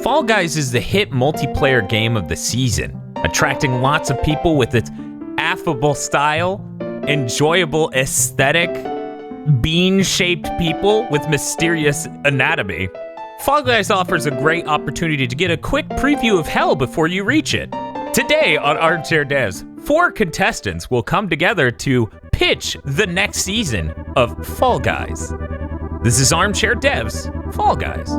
Fall Guys is the hit multiplayer game of the season, attracting lots of people with its affable style, enjoyable aesthetic, bean-shaped people with mysterious anatomy. Fall Guys offers a great opportunity to get a quick preview of hell before you reach it. Today on Armchair Devs, 4 contestants will come together to pitch the next season of Fall Guys. This is Armchair Devs, Fall Guys.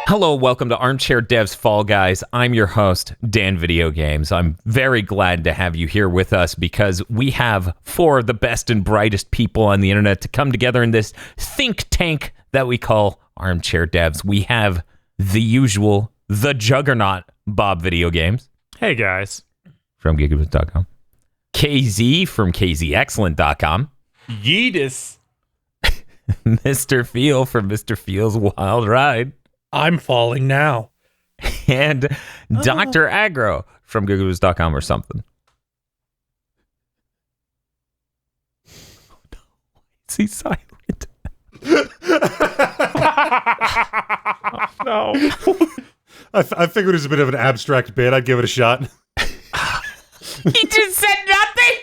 Hello, welcome to Armchair Devs Fall Guys. I'm your host, Dan Video Games. I'm very glad to have you here with us because we have 4 of the best and brightest people on the internet to come together in this think tank that we call Armchair Devs. We have the usual, the juggernaut, Bob Video Games. Hey, guys. From GigaBoots.com. KZ from KZExcellent.com. Yeetus. Mr. Feel from Mr. Feel's Wild Ride. I'm falling now. And Dr. Aggro from GigaBoots.com or something. Oh no, why is he silent? No. I figured it was a bit of an abstract bit. I'd give it a shot. He just said nothing?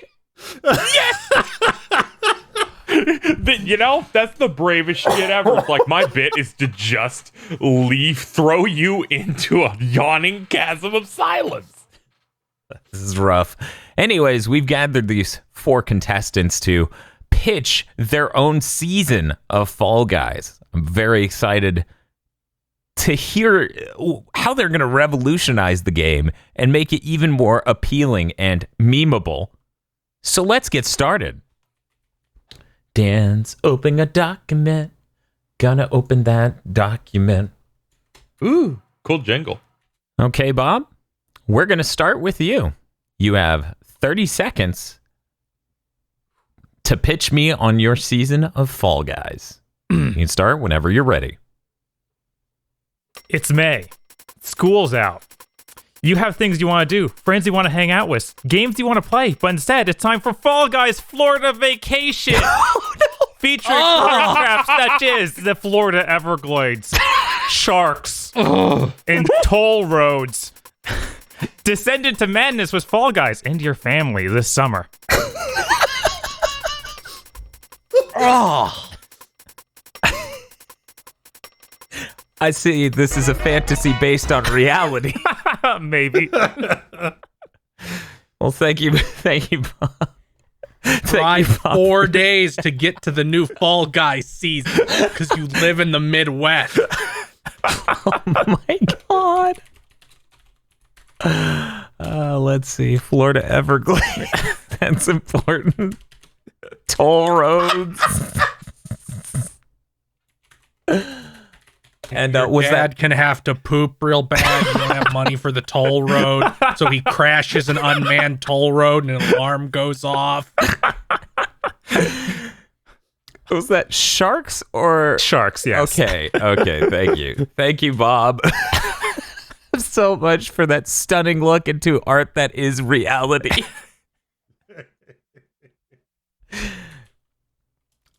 You know, that's the bravest shit ever. It's like, my bit is to just throw you into a yawning chasm of silence. This is rough. Anyways, we've gathered these 4 contestants to pitch their own season of Fall Guys. I'm very excited to hear how they're going to revolutionize the game and make it even more appealing and memeable. So let's get started. Dan's opening a document. Gonna open that document. Ooh, cool jingle. Okay, Bob, we're going to start with you. You have 30 seconds to pitch me on your season of Fall Guys. You can start whenever you're ready. It's May. School's out. You have things you want to do, friends you want to hang out with, games you want to play, but instead it's time for Fall Guys Florida Vacation. Oh, no. Featuring crabs such as the Florida Everglades, sharks, and toll roads. Descend into madness with Fall Guys and your family this summer. Oh. I see this is a fantasy based on reality. Maybe. Well, thank you, Bob. Drive 4 days to get to the new Fall Guys season because you live in the Midwest. Oh my God. Let's see. Florida Everglades. That's important. Toll roads. And was Dad that can have to poop real bad. You don't have money for the toll road, so he crashes an unmanned toll road and an alarm goes off. was that sharks or Sharks, yes. Okay, thank you, Bob. So much for that stunning look into art that is reality.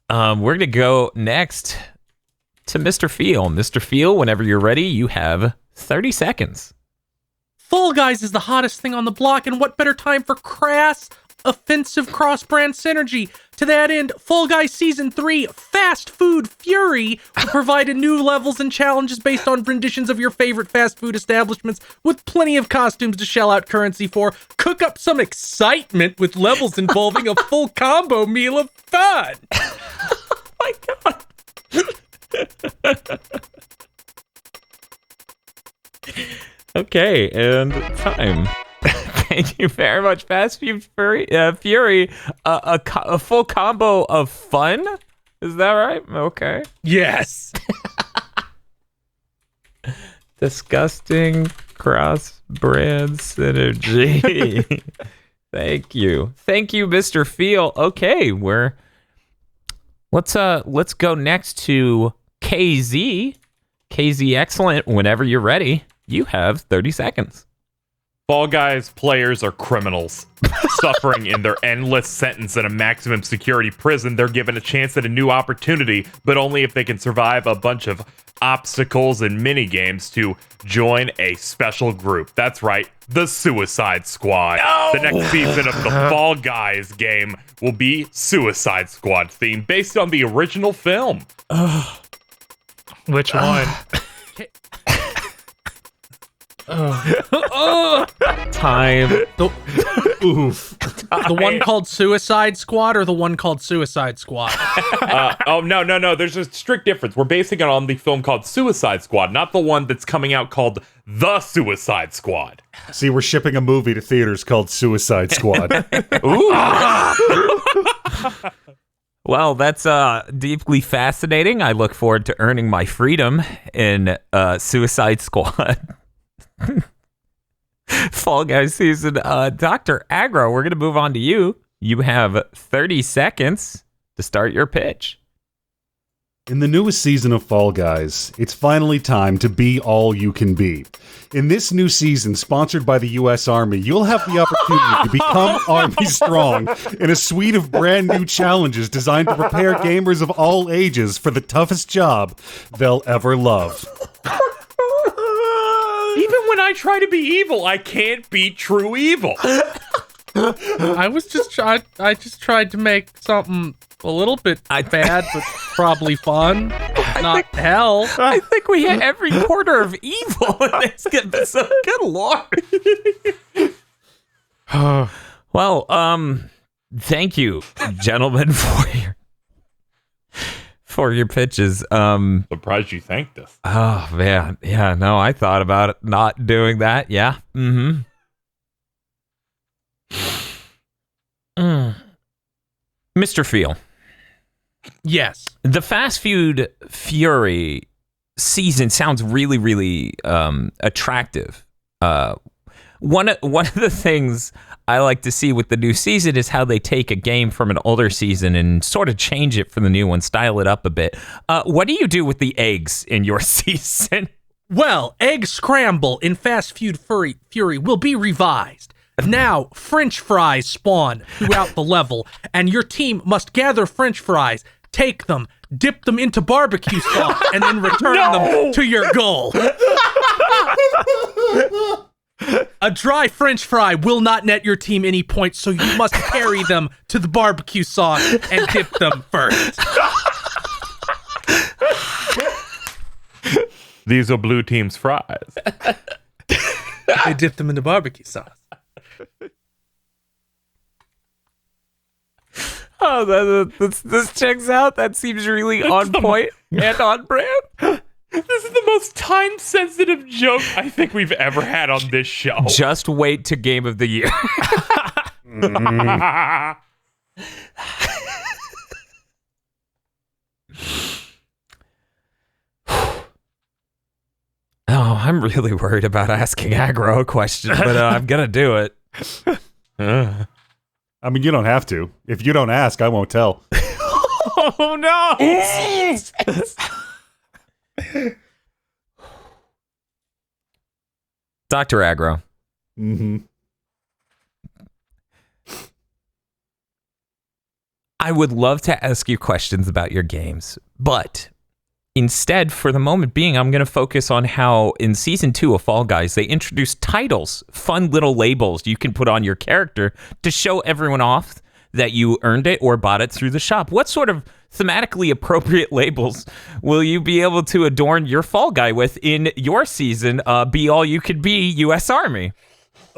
We're gonna go next to Mr. Feel. Mr. Feel, whenever you're ready, you have 30 seconds. Fall Guys is the hottest thing on the block, and what better time for crass, offensive cross-brand synergy? To that end, Fall Guys Season 3, Fast Food Fury, will provide new levels and challenges based on renditions of your favorite fast food establishments, with plenty of costumes to shell out currency for. Cook up some excitement with levels involving a full combo meal of fun! Oh my God. Okay, and time. Thank you very much, Fast Food Fury. A full combo of fun? Is that right? Okay. Yes! Disgusting cross-brand synergy. Thank you, Mr. Feel. Okay, let's go next to KZ. KZ Excellent. Whenever you're ready, you have 30 seconds. Fall Guys players are criminals, suffering in their endless sentence in a maximum security prison. They're given a chance at a new opportunity, but only if they can survive a bunch of obstacles and mini games to join a special group. That's right, the Suicide Squad. No! The next season of the Fall Guys game will be Suicide Squad themed, based on the original film. Which one? Time. Oof. The one called Suicide Squad or the one called Suicide Squad? No. There's a strict difference. We're basing it on the film called Suicide Squad, not the one that's coming out called The Suicide Squad. See, we're shipping a movie to theaters called Suicide Squad. Well, that's deeply fascinating. I look forward to earning my freedom in Suicide Squad. Fall Guys season. Dr. Aggro, we're going to move on to you. You have 30 seconds to start your pitch. In the newest season of Fall Guys, it's finally time to be all you can be. In this new season, sponsored by the U.S. Army, you'll have the opportunity to become Army Strong in a suite of brand new challenges designed to prepare gamers of all ages for the toughest job they'll ever love. Even when I try to be evil, I can't beat true evil. I just tried to make something a little bit bad, but probably fun. Not hell. I think we hit every quarter of evil in this episode. Good lord. Well, thank you, gentlemen, for your pitches. Surprised you thanked us. Oh man, yeah. No, I thought about it, not doing that. Yeah. Mr. Feel. Yes. The Fast Food Fury season sounds really, really attractive. One of the things I like to see with the new season is how they take a game from an older season and sort of change it for the new one, style it up a bit. What do you do with the eggs in your season? Well, Egg Scramble in Fast Food Fury will be revised. Now, French fries spawn throughout the level, and your team must gather French fries, take them, dip them into barbecue sauce, and then return them to your goal. A dry French fry will not net your team any points, so you must carry them to the barbecue sauce and dip them first. These are blue team's fries. They dip them into barbecue sauce. Oh, this checks out. That seems really on point and on brand. This is the most time-sensitive joke I think we've ever had on this show. Just wait to Game of the Year. Oh, I'm really worried about asking Aggro a question, but I'm gonna do it. I mean, you don't have to. If you don't ask, I won't tell. Oh no! Dr. Aggro. Mm-hmm. I would love to ask you questions about your games, but instead, for the moment being, I'm going to focus on how in Season 2 of Fall Guys, they introduced titles, fun little labels you can put on your character to show everyone off that you earned it or bought it through the shop. What sort of thematically appropriate labels will you be able to adorn your Fall Guy with in your season, Be All You Could Be U.S. Army?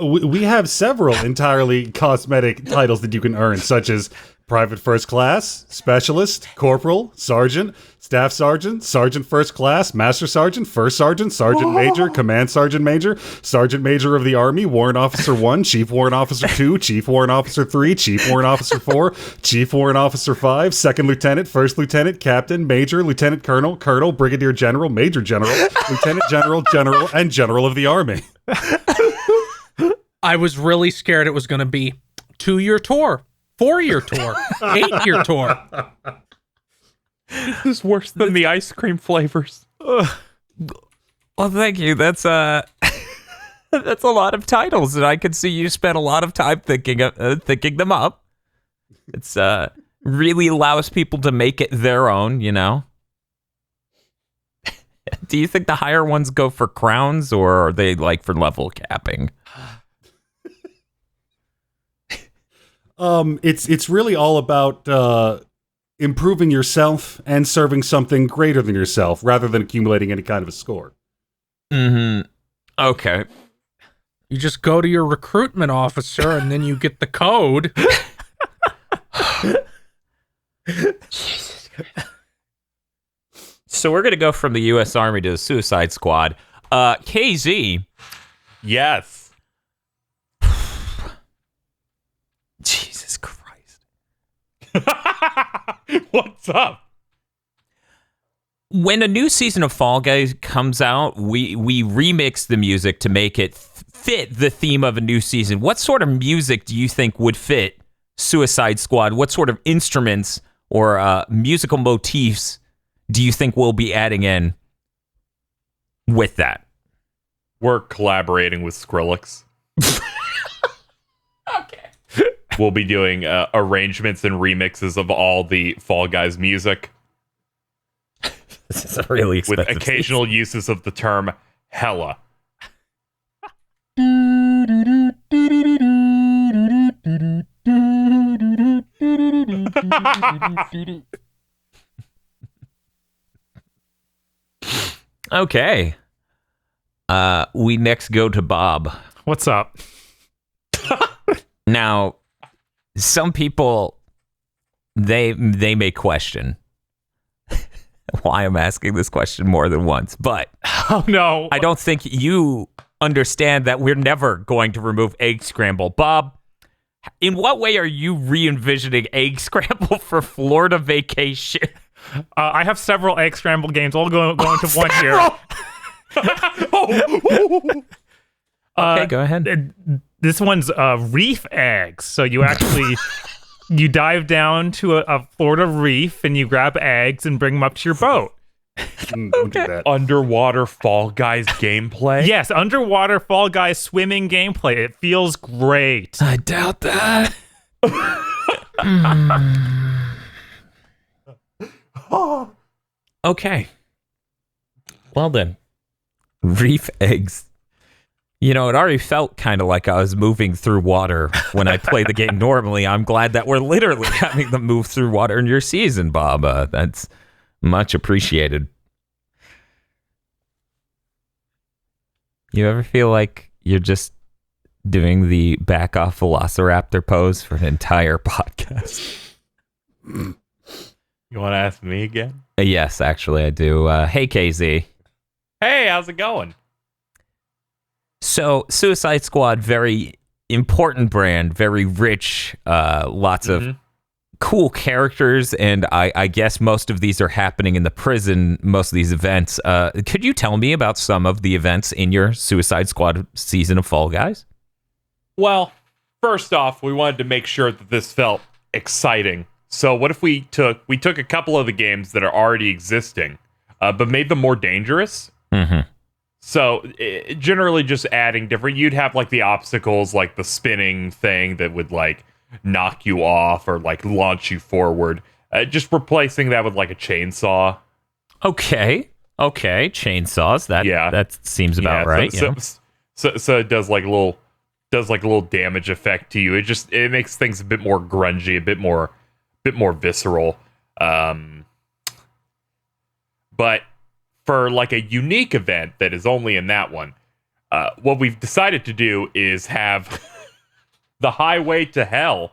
We have several entirely cosmetic titles that you can earn, such as Private First Class, Specialist, Corporal, Sergeant, Staff Sergeant, Sergeant First Class, Master Sergeant, First Sergeant, Sergeant Major, Command Sergeant Major, Sergeant Major of the Army, Warrant Officer 1, Chief Warrant Officer 2, Chief Warrant Officer 3, Chief Warrant Officer 4, Chief Warrant Officer 5, Second Lieutenant, First Lieutenant, Captain, Major, Lieutenant Colonel, Colonel, Brigadier General, Major General, Lieutenant General, General, and General of the Army. I was really scared it was going to be 2-year tour, 4-year tour, 8-year tour. This is worse than the ice cream flavors. Well, thank you. That's That's a lot of titles, and I could see you spent a lot of time thinking them up. It's really allows people to make it their own, you know. Do you think the higher ones go for crowns, or are they like for level capping? It's really all about improving yourself and serving something greater than yourself, rather than accumulating any kind of a score. Mm-hmm. Okay. You just go to your recruitment officer and then you get the code. Jesus. So we're gonna go from the U.S. Army to the Suicide Squad. KZ. Yes. Jesus Christ. What's up? When a new season of Fall Guys comes out, we remix the music to make it fit the theme of a new season. What sort of music do you think would fit Suicide Squad? What sort of instruments or musical motifs do you think we'll be adding in with that? We're collaborating with Skrillex. Okay. We'll be doing arrangements and remixes of all the Fall Guys music. This is a really expensive with occasional uses of the term hella. Okay. We next go to Bob. What's up? Now, some people they may question why I'm asking this question more than once, but Oh no. I don't think you understand that we're never going to remove egg scramble. Bob, in what way are you re-envisioning egg scramble for Florida vacation? I have several egg scramble games. I'll go into one here. Okay, go ahead. This one's reef eggs. So you actually you dive down to a Florida reef and you grab eggs and bring them up to your boat. Don't do that. Underwater Fall Guys gameplay? Yes, underwater Fall Guys swimming gameplay. It feels great. I doubt that. Okay. Well then. Reef eggs. You know, it already felt kind of like I was moving through water when I play the game normally. I'm glad that we're literally having them move through water in your season, Bob. That's much appreciated. You ever feel like you're just doing the back off velociraptor pose for an entire podcast? You want to ask me again? Yes, actually, I do. Hey, KZ. Hey, how's it going? So, Suicide Squad, very important brand, very rich, lots of cool characters, and I guess most of these are happening in the prison, most of these events. Could you tell me about some of the events in your Suicide Squad season of Fall Guys? Well, first off, we wanted to make sure that this felt exciting. So what if we took a couple of the games that are already existing, but made them more dangerous? Mm-hmm. So generally just adding different, you'd have like the obstacles, like the spinning thing that would like knock you off or like launch you forward. Just replacing that with like a chainsaw. Okay. Chainsaws. That seems about right. So it does like a little damage effect to you. It makes things a bit more grungy, a bit more visceral. But for like a unique event that is only in that one, what we've decided to do is have the Highway to Hell,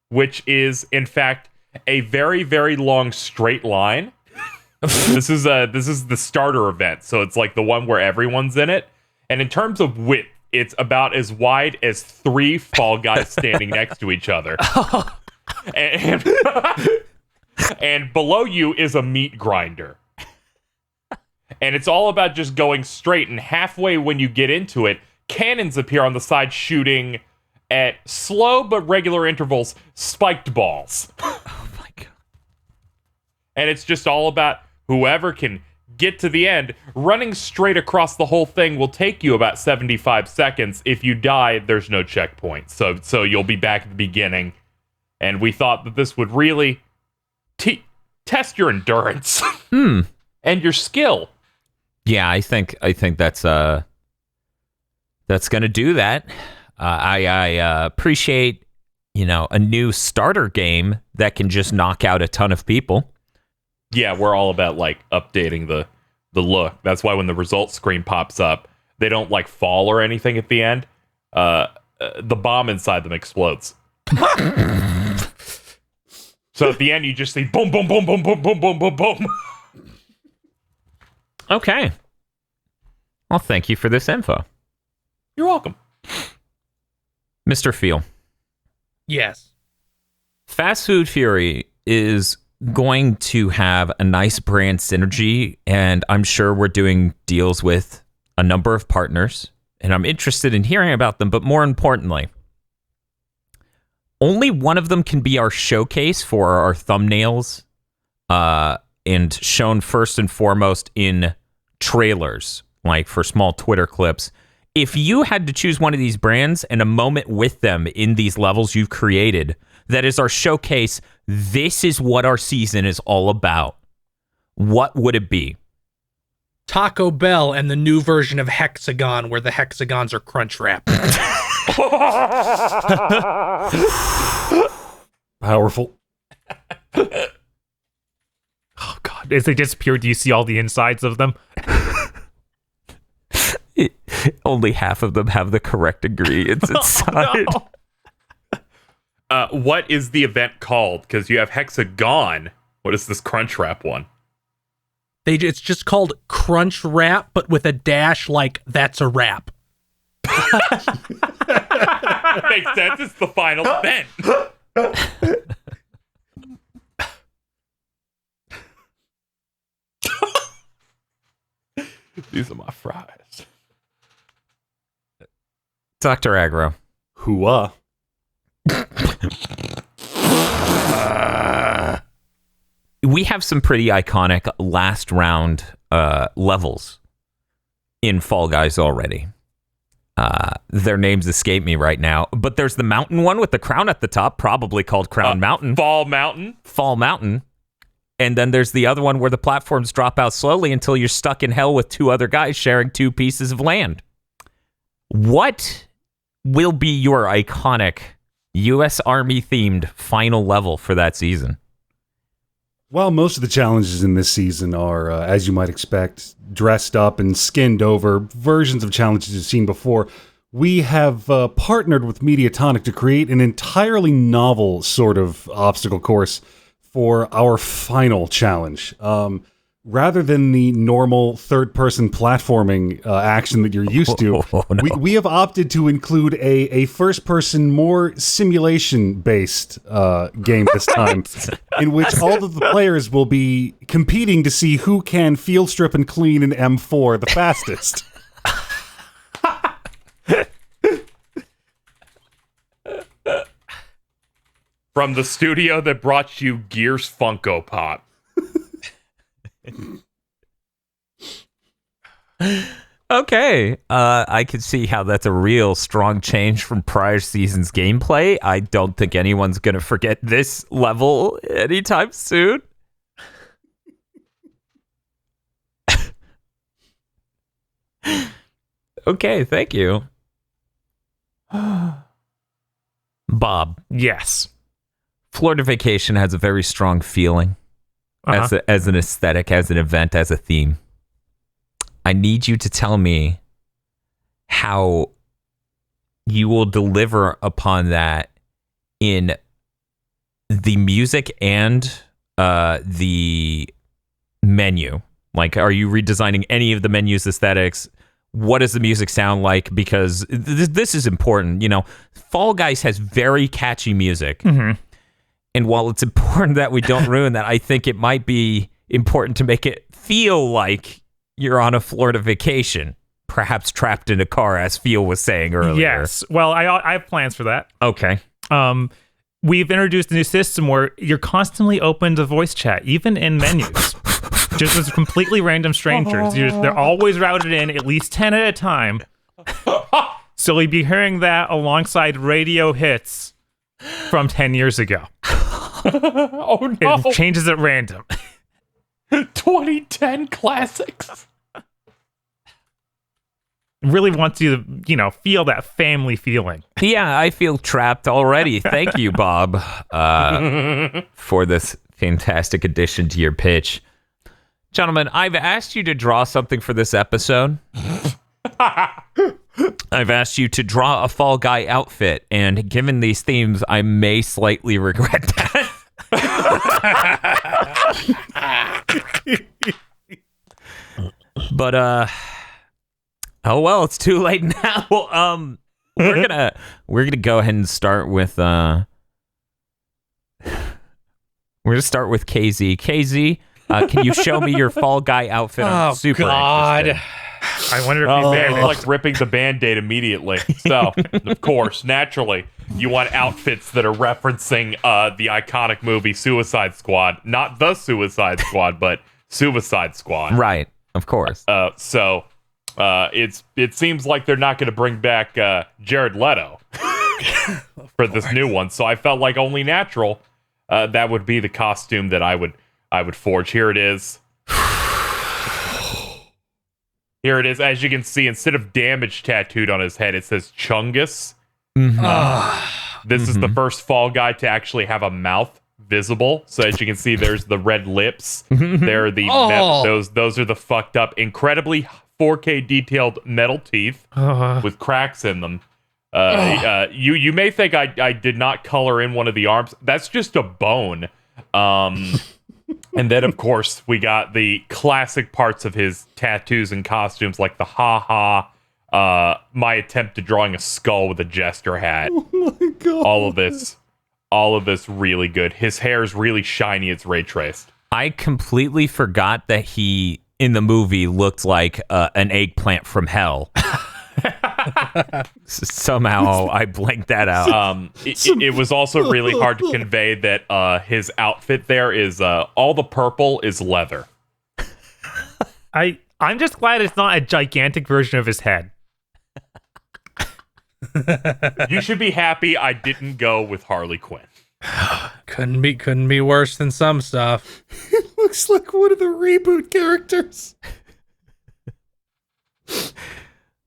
which is in fact a very, very long straight line. This is the starter event, so it's like the one where everyone's in it. And in terms of width, it's about as wide as 3 Fall Guys standing next to each other. And below you is a meat grinder. And it's all about just going straight, and halfway when you get into it, cannons appear on the side shooting at slow but regular intervals spiked balls. Oh my god. And it's just all about whoever can get to the end. Running straight across the whole thing will take you about 75 seconds. If you die, there's no checkpoint. So you'll be back at the beginning. And we thought that this would really test your endurance and your skill. Yeah, I think that's going to do that. I appreciate, a new starter game that can just knock out a ton of people. Yeah, we're all about updating the look. That's why when the results screen pops up, they don't fall or anything at the end. The bomb inside them explodes. So at the end, you just see boom, boom, boom, boom, boom, boom, boom, boom, boom. Okay. Well, thank you for this info. You're welcome. Mr. Feel. Yes. Fast Food Fury is going to have a nice brand synergy, and I'm sure we're doing deals with a number of partners, and I'm interested in hearing about them, but more importantly, only one of them can be our showcase for our thumbnails and shown first and foremost in trailers, like for small Twitter clips. If you had to choose one of these brands and a moment with them in these levels you've created, that is our showcase, this is what our season is all about, what would it be? Taco Bell and the new version of Hexagon, where the hexagons are crunch wrapped. Powerful. Oh God! As they disappear, do you see all the insides of them? Only half of them have the correct ingredients inside. No. What is the event called? Because you have Hexagon. What is this crunch wrap one? It's just called Crunch Wrap, but with a dash like that's a wrap. Makes sense. It's the final event. These are my fries. Dr. Aggro. Hooah. We have some pretty iconic last round levels in Fall Guys already. Their names escape me right now, but there's the mountain one with the crown at the top, probably called Crown Mountain. Fall Mountain. Fall Mountain. And then there's the other one where the platforms drop out slowly until you're stuck in hell with two other guys sharing 2 pieces of land. What will be your iconic U.S. Army themed final level for that season? Well, most of the challenges in this season are, as you might expect, dressed up and skinned over versions of challenges you've seen before. We have partnered with Mediatonic to create an entirely novel sort of obstacle course for our final challenge. Rather than the normal third-person platforming action that you're used to, we have opted to include a first-person, more simulation-based game this time, in which all of the players will be competing to see who can field strip and clean an M4 the fastest. From the studio that brought you Gears Funko Pop. Okay, I can see how that's a real strong change from prior season's gameplay. I don't think anyone's going to forget this level anytime soon. Okay, thank you. Bob. Yes. Florida Vacation has a very strong feeling as an aesthetic, as an event, as a theme. I need you to tell me how you will deliver upon that in the music and the menu. Like, are you redesigning any of the menu's aesthetics? What does the music sound like? Because this is important. You know, Fall Guys has very catchy music. Mm-hmm. And while it's important that we don't ruin that, I think it might be important to make it feel like you're on a Florida vacation, perhaps trapped in a car, as Phil was saying earlier. Yes. Well, I have plans for that. Okay. We've introduced a new system where you're constantly open to voice chat, even in menus. just as completely random strangers. They're always routed in at least 10 at a time. So we'd be hearing that alongside radio hits from 10 years ago. Oh no! It changes at random. 2010 classics. Really wants you to, feel that family feeling. Yeah, I feel trapped already. Thank you, Bob, for this fantastic addition to your pitch. Gentlemen, I've asked you to draw something for this episode. I've asked you to draw a Fall Guy outfit, and given these themes, I may slightly regret that. But, oh well, it's too late now. We're gonna go ahead and start with we're gonna start with KZ. KZ, can you show me your Fall Guy outfit? I'm super interested. I wonder if It's like ripping the Band-Aid immediately. So, of course, naturally, you want outfits that are referencing the iconic movie Suicide Squad. Not the Suicide Squad, but Suicide Squad. Right, of course. So it seems like they're not going to bring back Jared Leto for this new one. So I felt like only natural that would be the costume that I would forge. Here it is. Here it is. As you can see, instead of damage tattooed on his head, it says Chungus. Mm-hmm. This is the first Fall Guy to actually have a mouth visible. So as you can see, there's the red lips. There are the those are the fucked up, incredibly 4K detailed metal teeth with cracks in them. You may think I did not color in one of the arms. That's just a bone. And then, of course, we got the classic parts of his tattoos and costumes, like the ha-ha, my attempt at drawing a skull with a jester hat. Oh my god. All of this really good. His hair is really shiny. It's ray traced. I completely forgot that he, in the movie, looked like an eggplant from hell. Somehow I blanked that out. It was also really hard to convey that his outfit there is all the purple is leather. I'm just glad it's not a gigantic version of his head. You should be happy I didn't go with Harley Quinn. Couldn't be worse than some stuff. It looks like one of the reboot characters.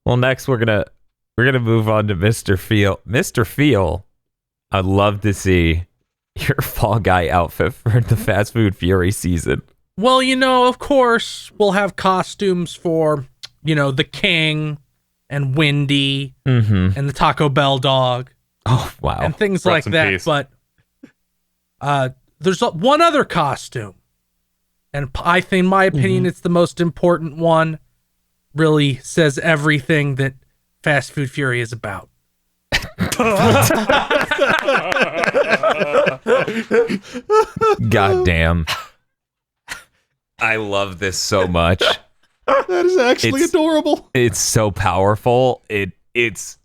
Well, next we're gonna move on to Mr. Feel. Mr. Feel, I'd love to see your Fall Guy outfit for the Fast Food Fury season. Well, of course, we'll have costumes for, the King and Wendy and the Taco Bell dog. Oh, wow. And things like that. peace. But there's one other costume. And I think, in my opinion, it's the most important one. Really says everything that Fast Food Fury is about. God damn. I love this so much. That is actually adorable. It's so powerful. It's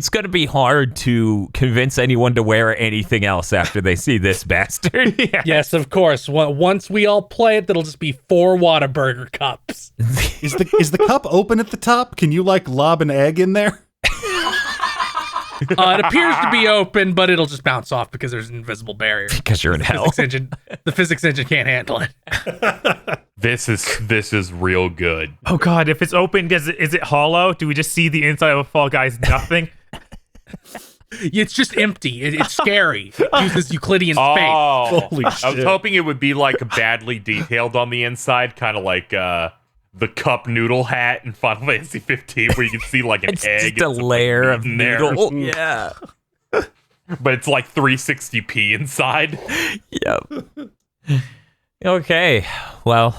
going to be hard to convince anyone to wear anything else after they see this bastard. Yeah. Yes, of course. Once we all play it, that'll just be 4 Whataburger cups. Is the cup open at the top? Can you lob an egg in there? It appears to be open, but it'll just bounce off because there's an invisible barrier. Because you're in hell. The physics engine can't handle it. This is real good. Oh god, if it's open, is it hollow? Do we just see the inside of a Fall Guy's nothing? It's just empty. It's scary. It uses Euclidean space. Oh, Holy shit. I was hoping it would be badly detailed on the inside, kind of like the cup noodle hat in Final Fantasy 15, where you can see an It's egg. just a layer of in there. noodle. Yeah. But it's 360p inside. Yep. Okay. Well,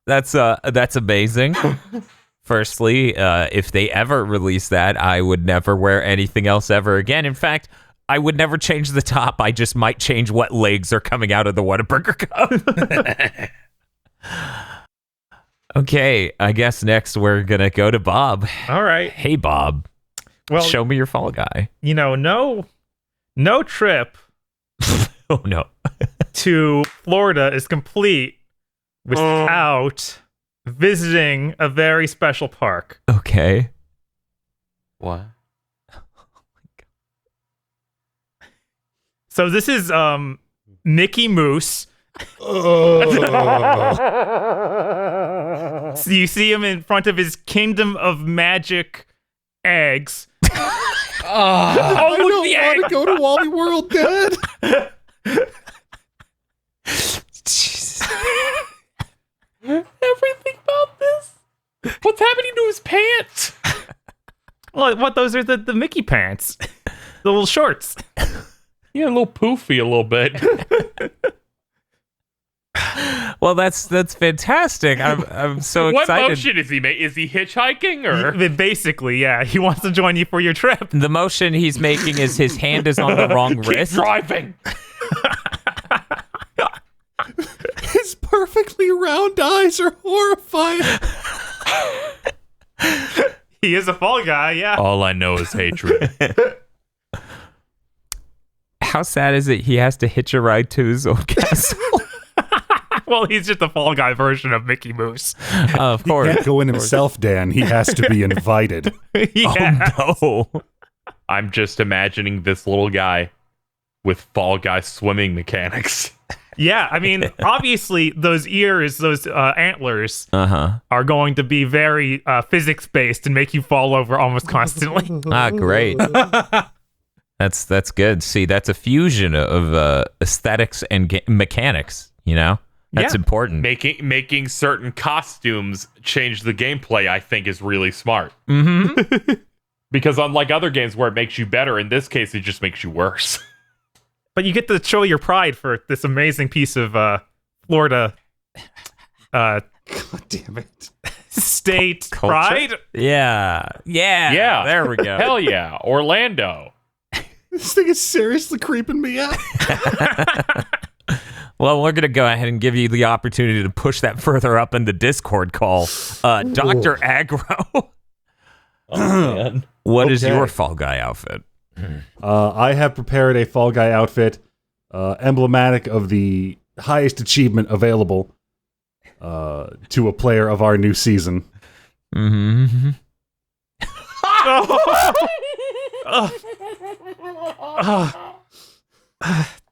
that's amazing. Firstly, if they ever release that, I would never wear anything else ever again. In fact, I would never change the top. I just might change what legs are coming out of the Whataburger cup. Okay, I guess next we're gonna go to Bob. All right. Hey, Bob. Well, Show me your Fall Guy. no trip Oh no. to Florida is complete without visiting a very special park. Okay. What? So this is Mickey Mouse. So you see him in front of his Kingdom of Magic eggs. I don't want to go to Wally World, Dad. Everything about this? What's happening to his pants? Well, what? Those are the Mickey pants, the little shorts. Yeah, a little poofy a little bit. Well, that's fantastic. I'm so What excited. motion is he making? Is he hitchhiking or? Basically, yeah, he wants to join you for your trip. The motion he's making is his hand is on the wrong Keep wrist. driving. His perfectly round eyes are horrifying. He is a fall guy, yeah. All I know is hatred. How sad is it he has to hitch a ride to his own castle? Well, he's just a fall guy version of Mickey Mouse. Of course. Can't go in himself, Dan. He has to be invited. Yeah. Oh, no. I'm just imagining this little guy with Fall Guy swimming mechanics. Yeah, I mean, obviously, those ears, those antlers, Uh-huh. are going to be very physics-based and make you fall over almost constantly. Ah, great. That's good. See, that's a fusion of aesthetics and mechanics, you know? That's Yeah. important. Making certain costumes change the gameplay, I think, is really smart. Mm-hmm. Because unlike other games where it makes you better, in this case, it just makes you worse. But you get to show your pride for this amazing piece of Florida God damn it. state Culture? pride. Yeah. Yeah. There we go. Hell yeah. Orlando. This thing is seriously creeping me out. Well, we're going to go ahead and give you the opportunity to push that further up in the Discord call. Dr. Aggro, Oh, man. what is Okay. your Fall Guy outfit? I have prepared a Fall Guy outfit emblematic of the highest achievement available to a player of our new season. Mm-hmm.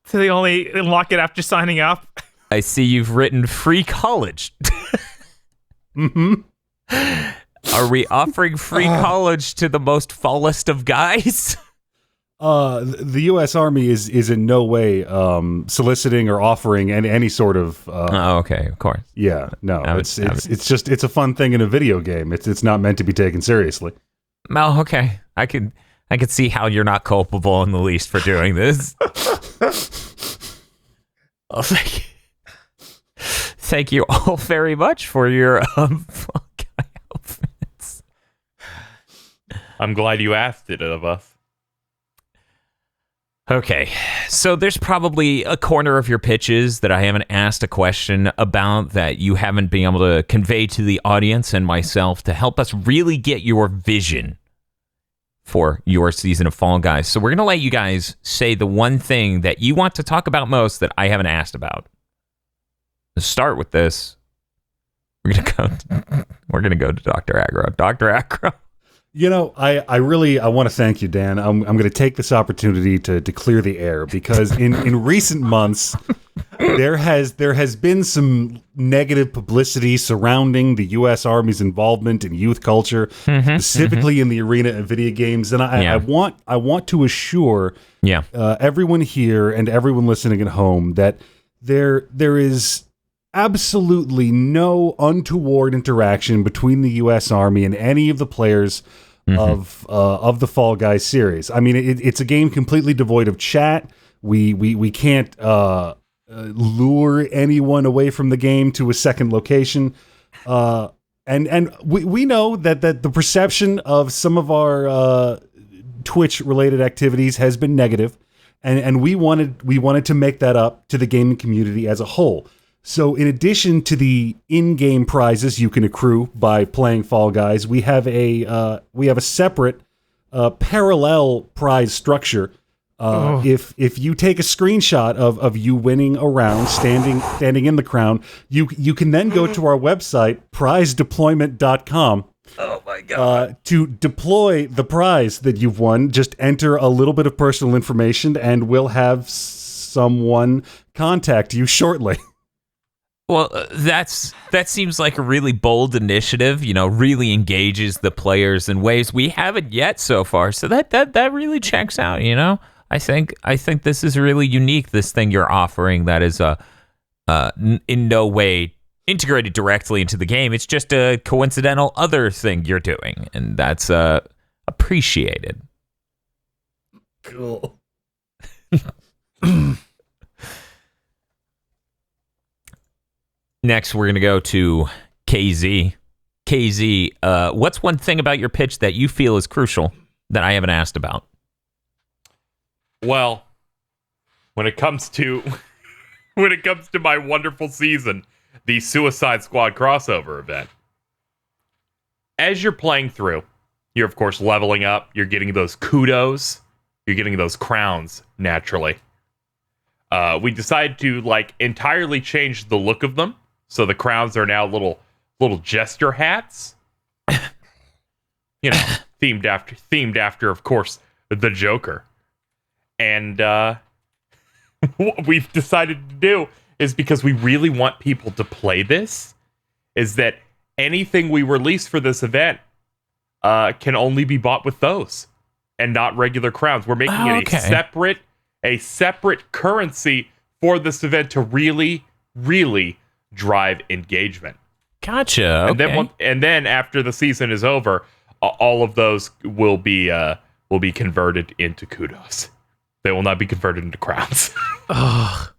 So they only unlock it after signing up. I see you've written free college. Mm-hmm. Are we offering free college to the most fallest of guys? The U.S. Army is in no way soliciting or offering any sort of Oh, okay, of course. yeah, no, I would- it's just it's a fun thing in a video game. It's not meant to be taken seriously. Oh, okay. I could see how you're not culpable in the least for doing this. Oh, thank you all very much for your Fall Guy outfits. I'm glad you asked it of us. Okay, so there's probably a corner of your pitches that I haven't asked a question about that you haven't been able to convey to the audience and myself to help us really get your vision for your season of Fall Guys. So we're going to let you guys say the one thing that you want to talk about most that I haven't asked about. To start with this, we're going to go to Dr. Aggro. Dr. Aggro. You know, I want to thank you, Dan. I'm going to take this opportunity to clear the air because in recent months there has been some negative publicity surrounding the U.S. Army's involvement in youth culture, specifically in the arena of video games, and I want to assure everyone here and everyone listening at home that there is absolutely no untoward interaction between the U.S. Army and any of the players of the Fall Guys series. I mean, it's a game completely devoid of chat. We can't lure anyone away from the game to a second location. And we know that the perception of some of our Twitch related activities has been negative, and we wanted to make that up to the gaming community as a whole. So in addition to the in-game prizes you can accrue by playing Fall Guys, we have a separate parallel prize structure If you take a screenshot of you winning a round, standing in the crown, you can then go to our website, prizedeployment.com. Oh my God. To deploy the prize that you've won. Just enter a little bit of personal information, and we'll have someone contact you shortly. Well, that seems like a really bold initiative, really engages the players in ways we haven't yet so far. So that really checks out, I think this is really unique, this thing you're offering that is in no way integrated directly into the game. It's just a coincidental other thing you're doing, and that's appreciated. Cool. Next, we're going to go to KZ. KZ, what's one thing about your pitch that you feel is crucial that I haven't asked about? Well, when it comes to my wonderful season, the Suicide Squad crossover event, as you're playing through, you're of course leveling up, you're getting those kudos, you're getting those crowns naturally. We decided to entirely change the look of them. So the crowns are now little jester hats. Themed after, of course, the Joker. And what we've decided to do is, because we really want people to play this, is that anything we release for this event can only be bought with those and not regular crowns. We're making it a separate currency for this event to really, really drive engagement. Gotcha. Okay. And then after the season is over, all of those will be converted into kudos. They will not be converted into crowns. Oh,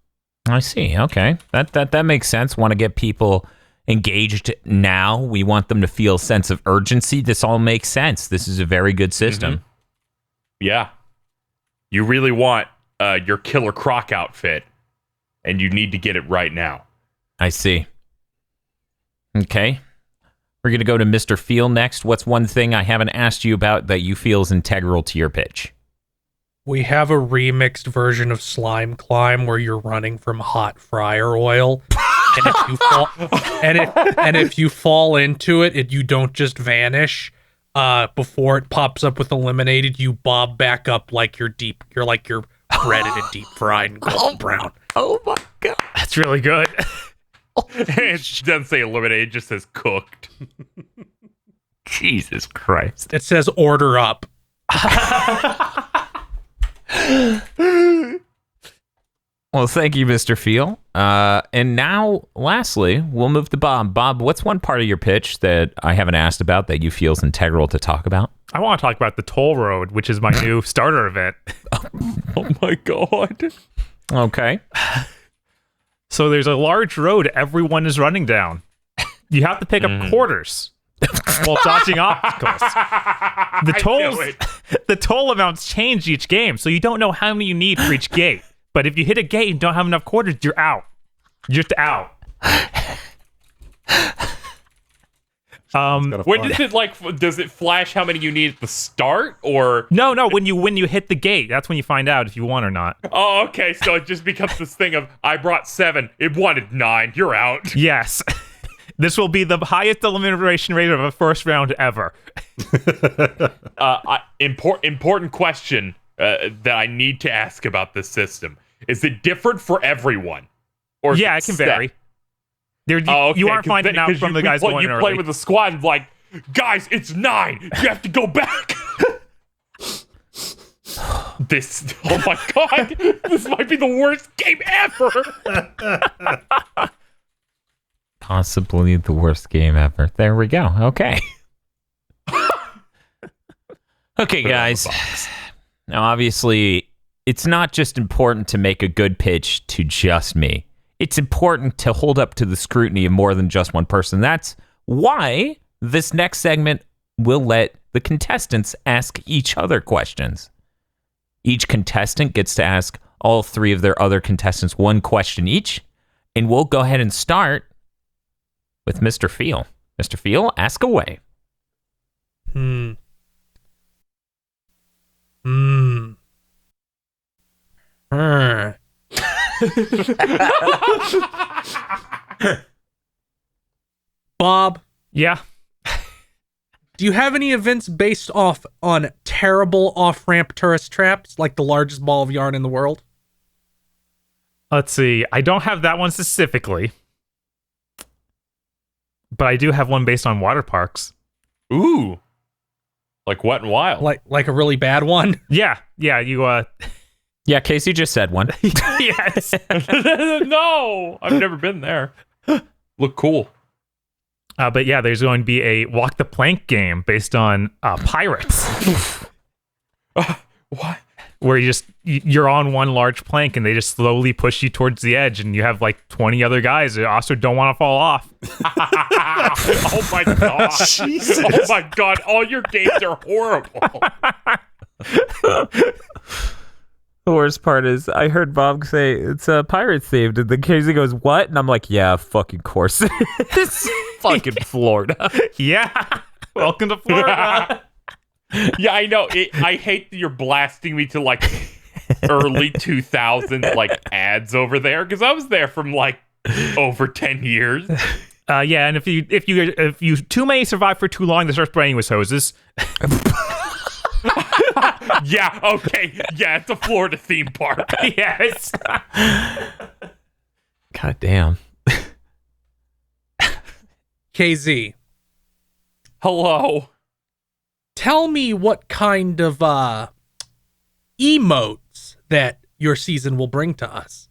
I see. Okay, that makes sense. Want to get people engaged now. We want them to feel a sense of urgency. This all makes sense. This is a very good system. Mm-hmm. Yeah, you really want your Killer Croc outfit, and you need to get it right now. I see. Okay. We're going to go to Mr. Feel next. What's one thing I haven't asked you about that you feel is integral to your pitch? We have a remixed version of Slime Climb where you're running from hot fryer oil. And if you fall if you fall into it, you don't just vanish. Before it pops up with eliminated, you bob back up like you're breaded and deep fried and golden brown. Oh my God. That's really good. It doesn't say eliminated, it just says cooked. Jesus Christ. It says order up. Well, thank you, Mr. Feel. And now, lastly, we'll move to Bob. Bob, what's one part of your pitch that I haven't asked about that you feel is integral to talk about? I want to talk about the toll road, which is my new starter event. Oh my God. Okay. So there's a large road everyone is running down. You have to pick up quarters while dodging obstacles. The toll amounts change each game, so you don't know how many you need for each gate. But if you hit a gate and don't have enough quarters, you're out. You're just out. When does it does it flash how many you need at the start, or no? When you hit the gate, that's when you find out if you won or not. Oh, okay. So it just becomes this thing of, I brought 7, it wanted 9, you're out. Yes. This will be the highest elimination rate of a first round ever. Important question that I need to ask about this system. Is it different for everyone? Or yeah, it can vary. Okay, you aren't finding out from the guys going you early. play with the squad and like, guys, it's 9. You have to go back. Oh my God, this might be the worst game ever. Possibly the worst game ever. There we go. Okay. Okay, guys. Now, obviously, it's not just important to make a good pitch to just me. It's important to hold up to the scrutiny of more than just one person. That's why this next segment will let the contestants ask each other questions. Each contestant gets to ask all 3 of their other contestants one question each, and we'll go ahead and start with Mr. Feel. Mr. Feel, ask away. Bob, Yeah. do you have any events based on terrible off-ramp tourist traps, like the largest ball of yarn in the world? Let's see. I don't have that one specifically, but I do have one based on water parks. Ooh. Like Wet and Wild. Like a really bad one? Yeah. You Yeah, Casey just said one. yes. No, I've never been there. Look cool. But yeah, there's going to be a walk the plank game based on pirates. What? Where you're on one large plank and they just slowly push you towards the edge, and you have like 20 other guys that also don't want to fall off. Oh my god. Jesus. Oh my god. All your games are horrible. The worst part is I heard Bob say it's a Pirates themed, and then Casey goes, "What?" And I'm like, "Yeah, fucking course, it's fucking Florida." Yeah. Welcome to Florida. Yeah, I know. I hate that you're blasting me to like early 2000s like ads over there, because I was there from like over 10 years. Yeah, and if you too many survive for too long, they start spraying with hoses. Yeah, okay. Yeah, it's a Florida theme park. Yes. God damn. KZ, Hello. tell me what kind of emotes that your season will bring to us.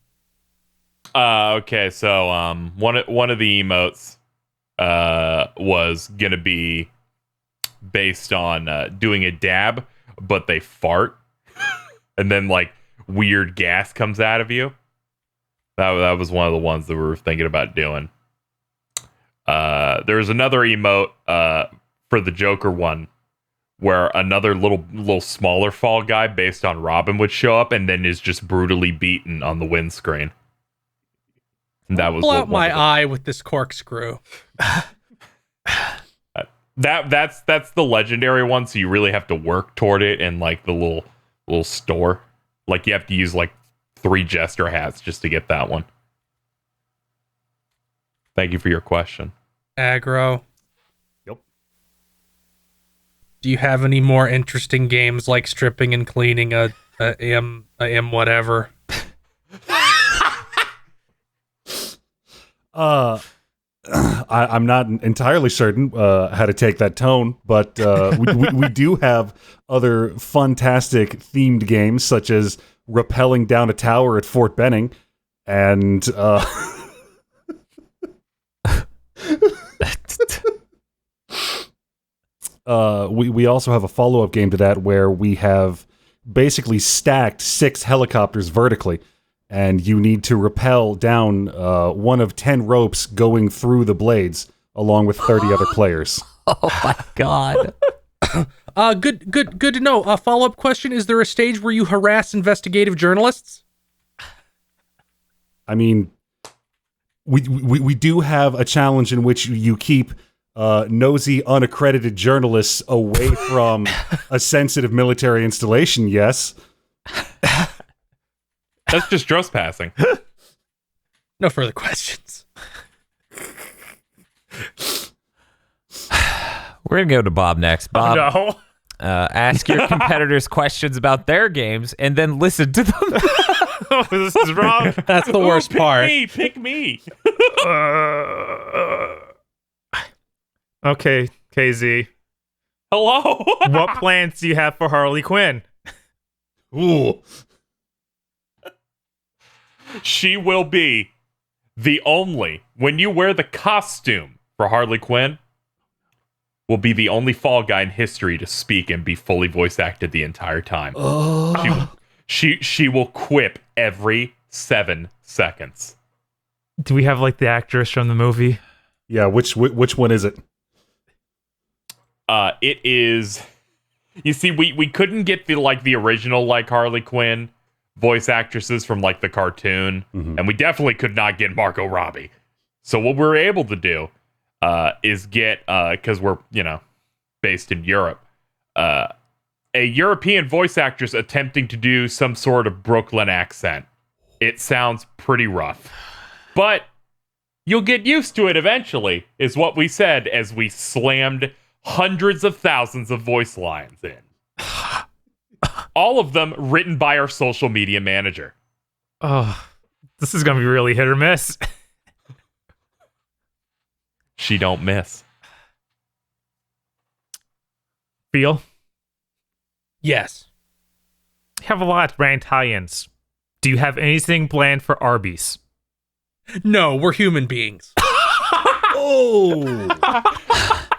Okay, so one of the emotes was gonna be based on doing a dab, but they fart, and then like weird gas comes out of you. That was one of the ones that we were thinking about doing. There was another emote for the Joker one, where another little smaller fall guy based on Robin would show up and then is just brutally beaten on the windscreen. And that was Pull out one my of them. eye with this corkscrew. That's the legendary one, so you really have to work toward it in like the little store. Like you have to use like 3 jester hats just to get that one. Thank you for your question. Aggro. Yep. Do you have any more interesting games like stripping and cleaning a M whatever? I'm not entirely certain how to take that tone, but we do have other fantastic themed games, such as rappelling down a tower at Fort Benning, and we also have a follow-up game to that where we have basically stacked 6 helicopters vertically, and you need to rappel down one of 10 ropes going through the blades, along with 30 other players. Oh my god. Good to know. A follow-up question: is there a stage where you harass investigative journalists? I mean, we do have a challenge in which you keep nosy, unaccredited journalists away from a sensitive military installation. Yes. That's just trespassing. No further questions. We're gonna go to Bob next. Bob, No. ask your competitors questions about their games and then listen to them. This is wrong. That's the worst part. Pick me. Okay, KZ. Hello. What plans do you have for Harley Quinn? Ooh. She will be the only, when you wear the costume for Harley Quinn, will be the only Fall Guy in history to speak and be fully voice acted the entire time. Oh. She will quip every 7 seconds. Do we have like the actress from the movie? Yeah, which one is it? It is. You see, we couldn't get the original like Harley Quinn voice actresses from like the cartoon, and we definitely could not get Margot Robbie. So what we're able to do is get, because we're based in Europe, a European voice actress attempting to do some sort of Brooklyn accent. It sounds pretty rough. But you'll get used to it eventually, is what we said as we slammed hundreds of thousands of voice lines in. All of them written by our social media manager. Oh, this is going to be really hit or miss. She don't miss. Feel? Yes. You have a lot of brand tie-ins. Do you have anything planned for Arby's? No, we're human beings. Oh,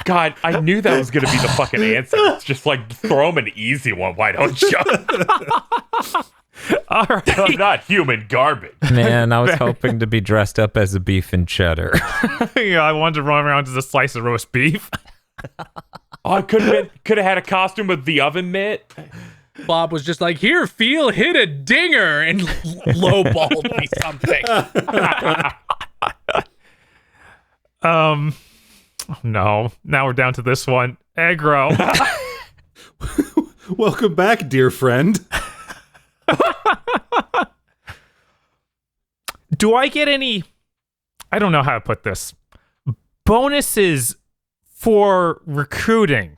God, I knew that was going to be the fucking answer. It's just like, throw him an easy one, why don't you? All right. I'm not human garbage. Man, I was hoping to be dressed up as a beef and cheddar. Yeah, I wanted to run around as a slice of roast beef. Oh, I could have had a costume with the oven mitt. Bob was just like, here, feel, hit a dinger, and lowballed me something. Oh, no. Now we're down to this one. Aggro. welcome back, dear friend. Do I get any, I don't know how to put this, bonuses for recruiting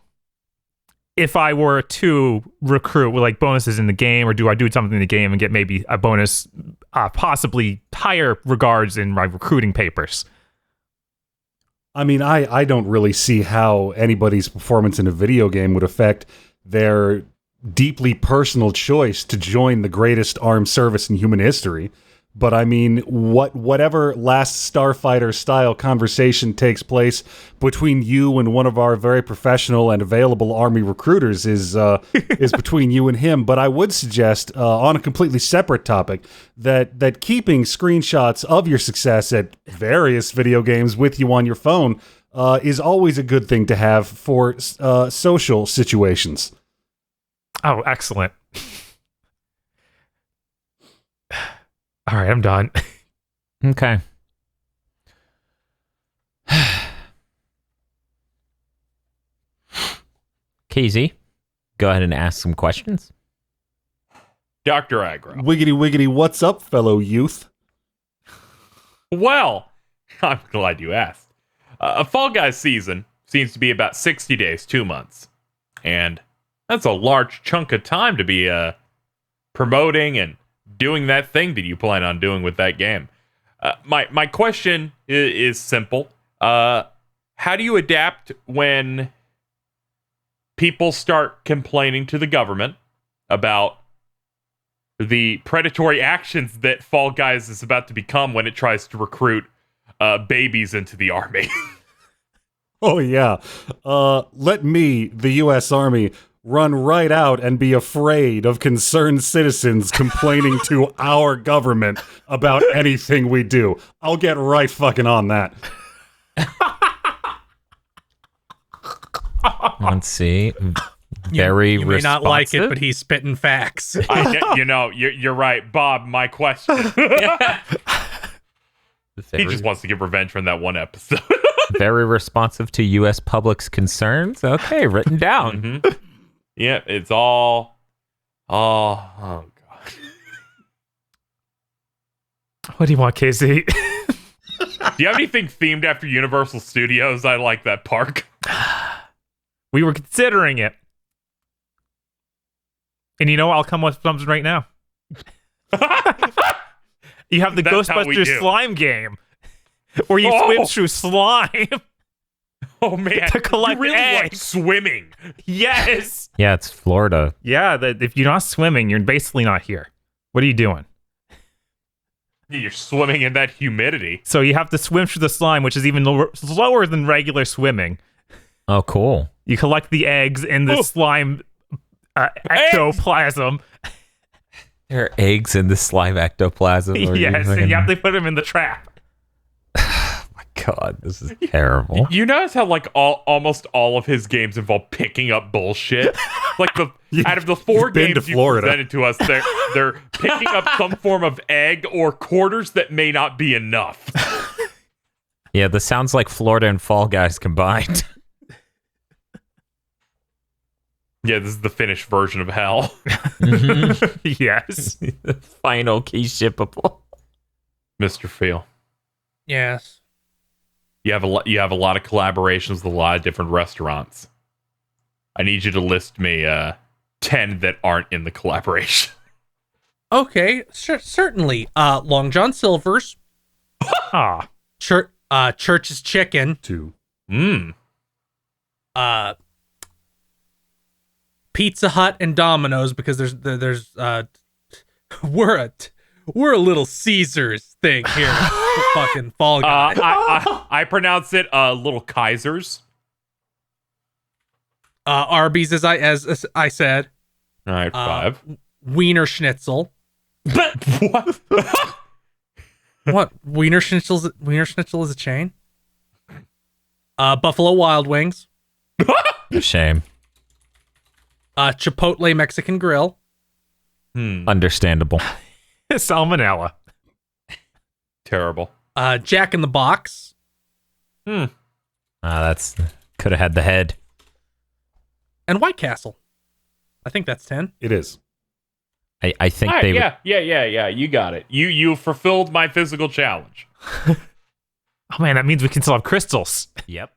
if I were to recruit, with like bonuses in the game, or do I do something in the game and get maybe a bonus, possibly higher regards in my recruiting papers? I mean, I don't really see how anybody's performance in a video game would affect their deeply personal choice to join the greatest armed service in human history. But I mean, whatever last Starfighter style conversation takes place between you and one of our very professional and available army recruiters is between you and him. But I would suggest, on a completely separate topic, that keeping screenshots of your success at various video games with you on your phone is always a good thing to have for social situations. Oh, excellent. All right, I'm done. Okay. Casey, go ahead and ask some questions. Dr. Aggro. Wiggity wiggity, what's up, fellow youth? Well, I'm glad you asked. A Fall Guys season seems to be about 60 days, 2 months. And that's a large chunk of time to be promoting and doing that thing that you plan on doing with that game. My question is simple. How do you adapt when people start complaining to the government about the predatory actions that Fall Guys is about to become when it tries to recruit babies into the army? Oh, yeah. Let me, the U.S. Army, run right out and be afraid of concerned citizens complaining to our government about anything we do. I'll get right fucking on that. Let's see. Very you may not like it, responsive. but he's spitting facts. You're right. Bob, my question. He just wants to get revenge from that one episode. Very responsive to U.S. public's concerns. Okay, written down. Mm-hmm. Yeah, it's all... Oh, God. What do you want, Casey? Do you have anything themed after Universal Studios? I like that park. We were considering it. And you know, I'll come with something right now. You have the That's how we do. Ghostbusters slime game, where you swim through slime. Oh, man. To collect you really like eggs. swimming. Yes. Yeah, it's Florida. Yeah, if you're not swimming, you're basically not here. What are you doing? You're swimming in that humidity. So you have to swim through the slime, which is even slower than regular swimming. Oh, cool. You collect the eggs in the slime ectoplasm. There are eggs in the slime ectoplasm. Yes, and you have to put them in the trap. God, this is terrible. You notice how like almost all of his games involve picking up bullshit. Like out of the 4 games you presented to us, they're picking up some form of egg or quarters that may not be enough. Yeah, this sounds like Florida and Fall Guys combined. Yeah, this is the finished version of hell. Yes. Final key shippable. Mr. Feel. Yes. You have a lot of collaborations with a lot of different restaurants. I need you to list me 10 that aren't in the collaboration. Okay, certainly. Long John Silver's, Ah. Church's Chicken, 2. Pizza Hut, and Domino's, because there's we're a little Caesars thing here. Fucking Fall Guy. I pronounce it Little Kaisers. Arby's, as I said. All right, 5. Wiener Schnitzel. What? What? Wiener Schnitzel is a chain? Buffalo Wild Wings. Shame. Chipotle Mexican Grill. Understandable. Salmonella. Terrible. Jack in the Box. That's could have had the head. And White Castle. I think that's 10. It is. I think All right, they yeah. You got it. You fulfilled my physical challenge. Oh man, that means we can still have crystals. Yep.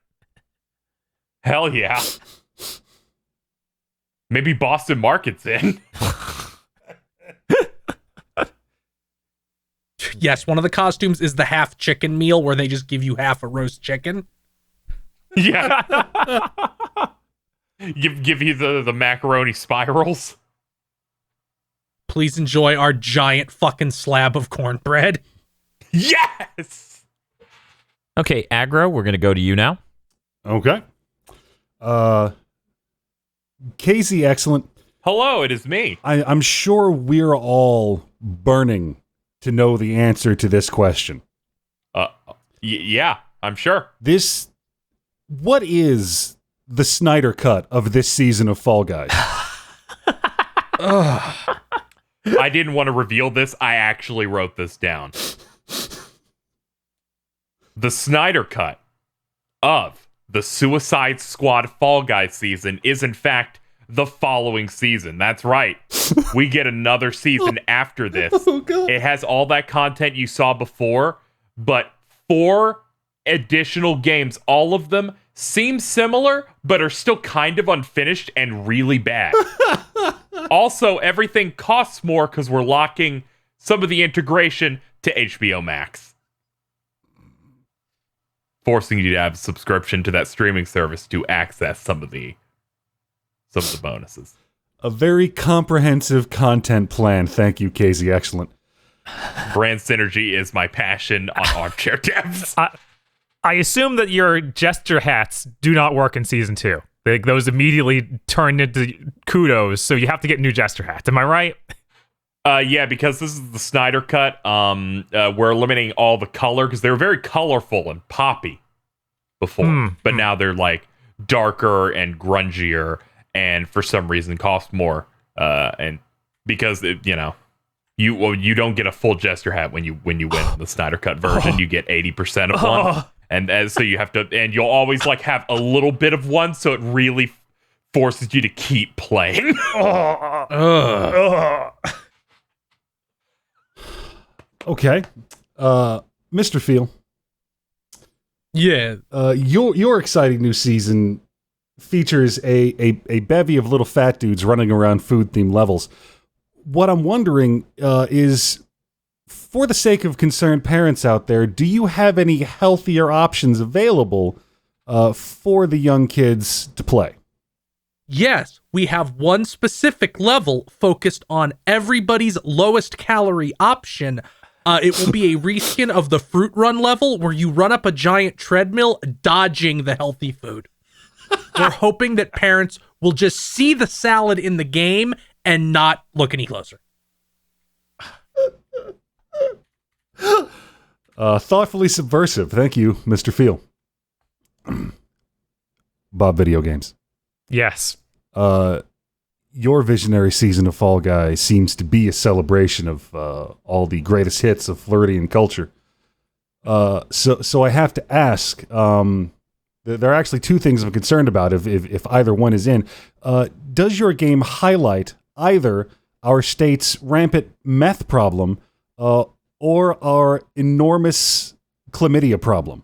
Hell yeah. Maybe Boston Market's in. Yes, one of the costumes is the half chicken meal where they just give you half a roast chicken. Yeah. give you the macaroni spirals. Please enjoy our giant fucking slab of cornbread. Yes. Okay, Aggro, we're gonna go to you now. Okay. Casey, excellent. Hello, it is me. I'm sure we're all burning to know the answer to this question. Yeah, I'm sure. What is the Snyder cut of this season of Fall Guys? I didn't want to reveal this. I actually wrote this down. The Snyder cut of the Suicide Squad Fall Guys season is, in fact, the following season. That's right. We get another season after this. Oh, God. It has all that content you saw before, but 4 additional games. All of them seem similar, but are still kind of unfinished and really bad. Also, everything costs more because we're locking some of the integration to HBO Max, forcing you to have a subscription to that streaming service to access some of the bonuses. A very comprehensive content plan. Thank you, Casey. Excellent. Brand synergy is my passion on Armchair Devs. I assume that your gesture hats do not work in season 2. Those immediately turned into kudos, so you have to get new gesture hats. Am I right? Yeah, because this is the Snyder cut. We're eliminating all the color because they were very colorful and poppy before, but now they're like darker and grungier, and for some reason cost more. And because you don't get a full gesture hat when you win the Snyder cut version. You get 80% of one. And so you have to, and you'll always like have a little bit of one, so it really forces you to keep playing. Okay. Mr. Feel. Yeah. Your exciting new season features a bevy of little fat dudes running around food-themed levels. What I'm wondering is, for the sake of concerned parents out there, do you have any healthier options available for the young kids to play? Yes, we have one specific level focused on everybody's lowest calorie option. It will be a reskin of the Fruit Run level where you run up a giant treadmill dodging the healthy food. We're hoping that parents will just see the salad in the game and not look any closer. Thoughtfully subversive. Thank you, Mr. Feel. Bob Video Games. Yes. Your visionary season of Fall Guys seems to be a celebration of all the greatest hits of Floridian culture. So I have to ask, There are actually two things I'm concerned about if either one is in. Does your game highlight either our state's rampant meth problem or our enormous chlamydia problem?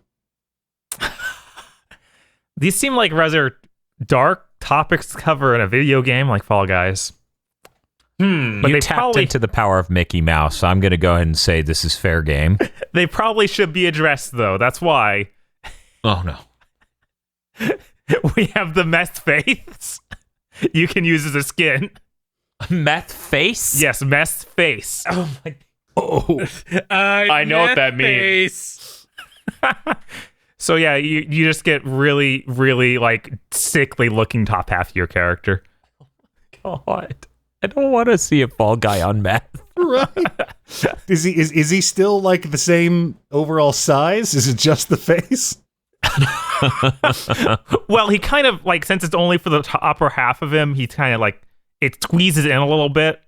These seem like rather dark topics to cover in a video game like Fall Guys. But you they tapped probably into the power of Mickey Mouse, so I'm going to go ahead and say this is fair game. they probably should be addressed though. That's why Oh, no. we have the meth face. You can use as a skin. Meth face? Yes, meth face. Oh, my. Oh. I know what that means. So yeah, you just get really, really like sickly looking top half of your character. God. I don't want to see a Fall Guy on meth. Right? Is he still like the same overall size? Is it just the face? Well, he kind of like, since it's only for the upper half of him, he kind of like it squeezes in a little bit.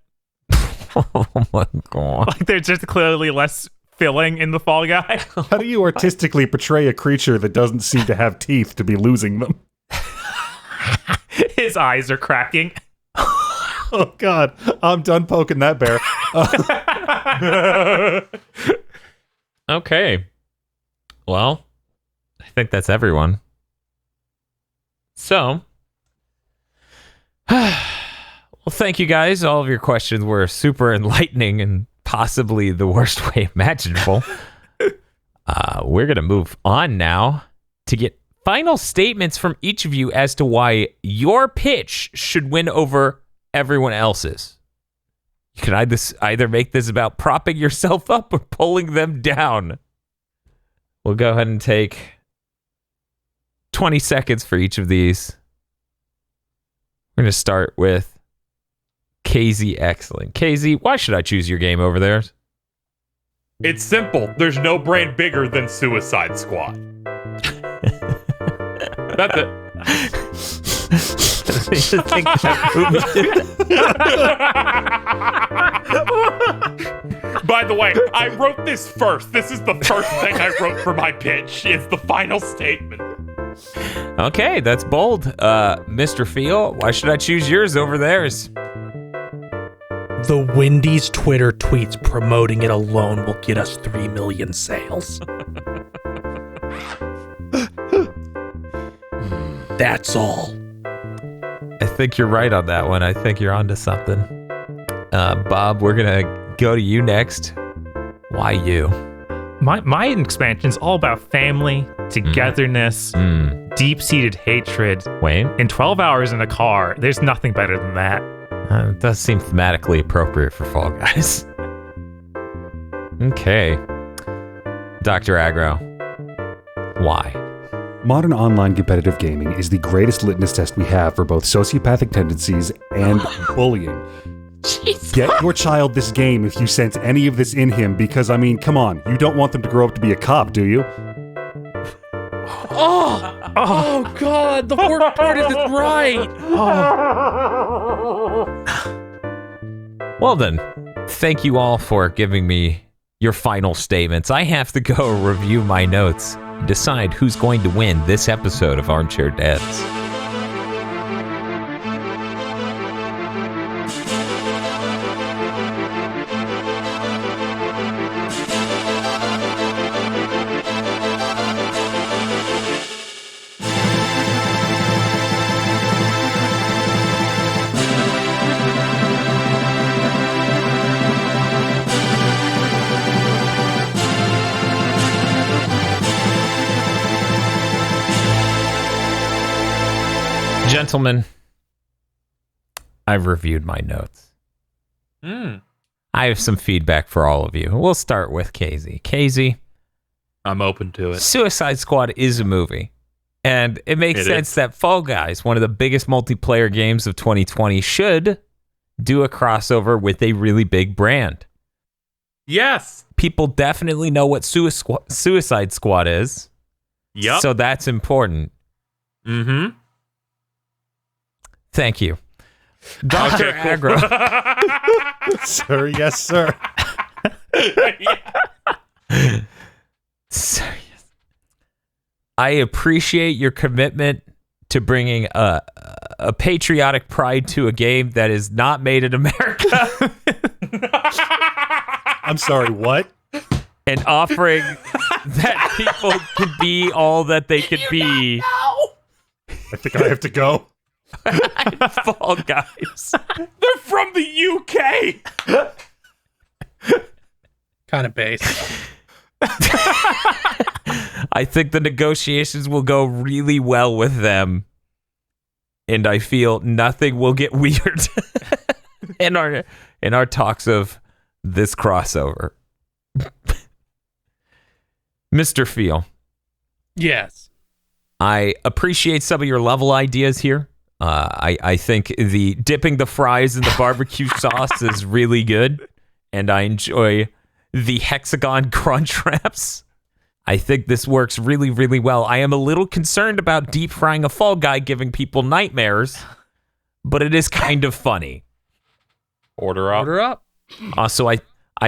Oh my God. Like there's just clearly less filling in the Fall Guy. How do you artistically portray a creature that doesn't seem to have teeth to be losing them? His eyes are cracking. Oh God, I'm done poking that bear. Okay. Well, I think that's everyone. So, well, thank you guys. All of your questions were super enlightening and possibly the worst way imaginable. We're going to move on now to get final statements from each of you as to why your pitch should win over everyone else's. You can either make this about propping yourself up or pulling them down. We'll go ahead and take 20 seconds for each of these. We're going to start with KZ Excellent. KZ, why should I choose your game over theirs? It's simple. There's no brand bigger than Suicide Squad. That's it. By the way, I wrote this first. This is the first thing I wrote for my pitch. It's the final statement. Okay, that's bold. Mr. Feel, why should I choose yours over theirs? The Wendy's Twitter tweets promoting it alone will get us 3 million sales. That's all. I think you're right on that one. I think you're onto something. Bob, we're going to go to you next. Why you? My expansion is all about family, togetherness, deep-seated hatred. Wayne? In 12 hours in a car, there's nothing better than that. It does seem thematically appropriate for Fall Guys. Okay. Dr. Aggro. Why? Modern online competitive gaming is the greatest litmus test we have for both sociopathic tendencies and bullying. Jesus. Get your child this game if you sense any of this in him, because, I mean, come on, you don't want them to grow up to be a cop, do you? Oh God, the worst part is it's right. Well then, thank you all for giving me your final statements. I have to go review my notes and decide who's going to win this episode of Armchair Devs. Gentlemen, I've reviewed my notes. I have some feedback for all of you. We'll start with KZ. KZ, I'm open to it. Suicide Squad is a movie. And it makes sense that Fall Guys, one of the biggest multiplayer games of 2020, should do a crossover with a really big brand. Yes. People definitely know what Suicide Squad is. Yep. So that's important. Mm-hmm. Thank you. Dr. Okay, cool. Aggro. Sir, yes, sir. I appreciate your commitment to bringing a patriotic pride to a game that is not made in America. I'm sorry, what? And offering that people can be all that they could be. I think I have to go. Fall Guys. They're from the UK. Kind of base. I think the negotiations will go really well with them. And I feel nothing will get weird in our talks of this crossover. Mr. Feel. Yes. I appreciate some of your level ideas here. I think the dipping the fries in the barbecue sauce is really good. And I enjoy the hexagon crunch wraps. I think this works really, really well. I am a little concerned about deep frying a Fall Guy giving people nightmares, but it is kind of funny. Order up. Order up. Also, I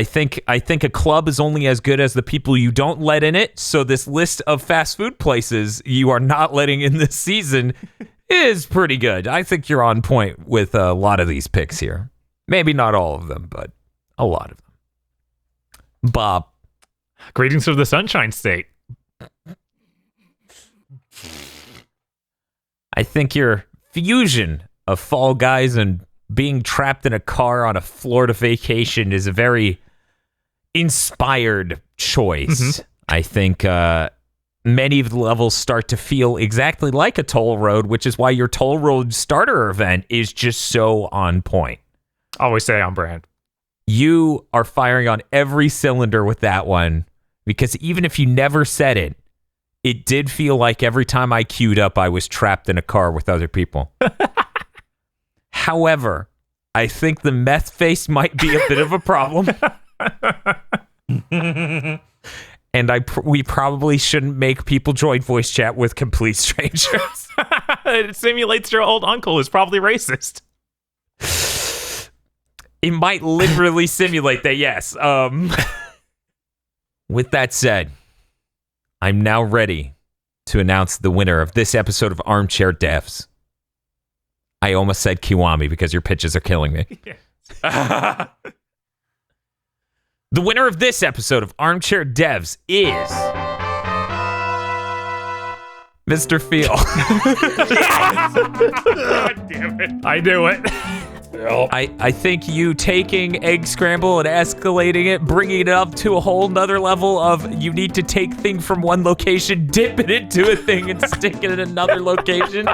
think a club is only as good as the people you don't let in it. So this list of fast food places you are not letting in this season is pretty good. I think you're on point with a lot of these picks here. Maybe not all of them, but a lot of them. Bob. Greetings from the Sunshine State. I think your fusion of Fall Guys and being trapped in a car on a Florida vacation is a very inspired choice. Mm-hmm. I think many of the levels start to feel exactly like a toll road, which is why your toll road starter event is just so on point. Always say on brand. You are firing on every cylinder with that one, because even if you never said it, it did feel like every time I queued up, I was trapped in a car with other people. However, I think the meth face might be a bit of a problem. And we probably shouldn't make people join voice chat with complete strangers. It simulates your old uncle who's probably racist. It might literally simulate that, yes. With that said, I'm now ready to announce the winner of this episode of Armchair Devs. I almost said Kiwami because your pitches are killing me. The winner of this episode of Armchair Devs is Mr. Feel. God damn it. I knew it. I think you taking Egg Scramble and escalating it, bringing it up to a whole nother level of you need to take thing from one location, dip it into a thing, and stick it in another location,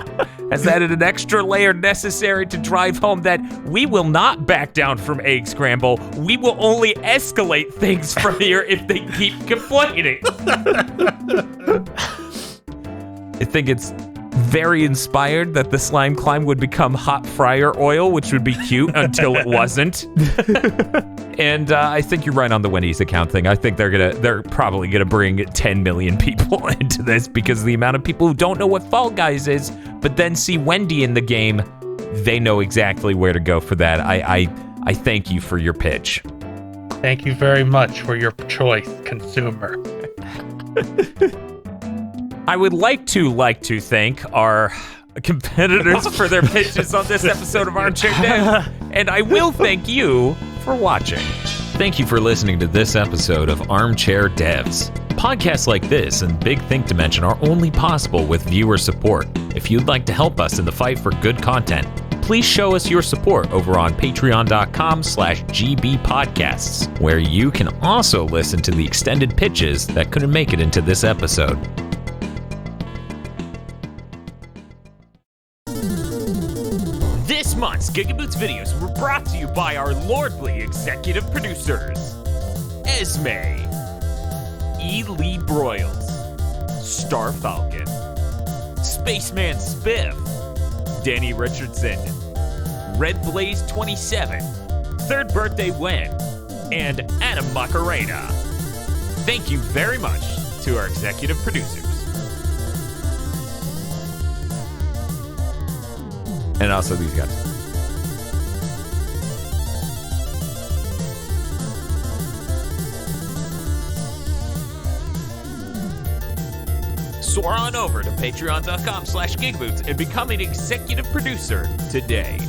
has added an extra layer necessary to drive home that we will not back down from Egg Scramble. We will only escalate things from here if they keep complaining. I think it's very inspired that the slime climb would become hot fryer oil, which would be cute until it wasn't. And I think you're right on the Wendy's account thing. I think they're probably gonna bring 10 million people into this because the amount of people who don't know what Fall Guys is, but then see Wendy in the game, they know exactly where to go for that. I thank you for your pitch. Thank you very much for your choice, consumer. I would like to thank our competitors for their pitches on this episode of Armchair Devs, and I will thank you for watching. Thank you for listening to this episode of Armchair Devs. Podcasts like this and Big Think Dimension are only possible with viewer support. If you'd like to help us in the fight for good content, please show us your support over on patreon.com/gbpodcasts, where you can also listen to the extended pitches that couldn't make it into this episode. This month's GigaBoots videos were brought to you by our lordly executive producers, Esme, E. Lee Broyles, Star Falcon, Spaceman Spiff, Danny Richardson, Red Blaze 27, Third Birthday Wen, and Adam Macarena. Thank you very much to our executive producers. And also these guys. soar on over to patreon.com/GigaBoots and become an executive producer today.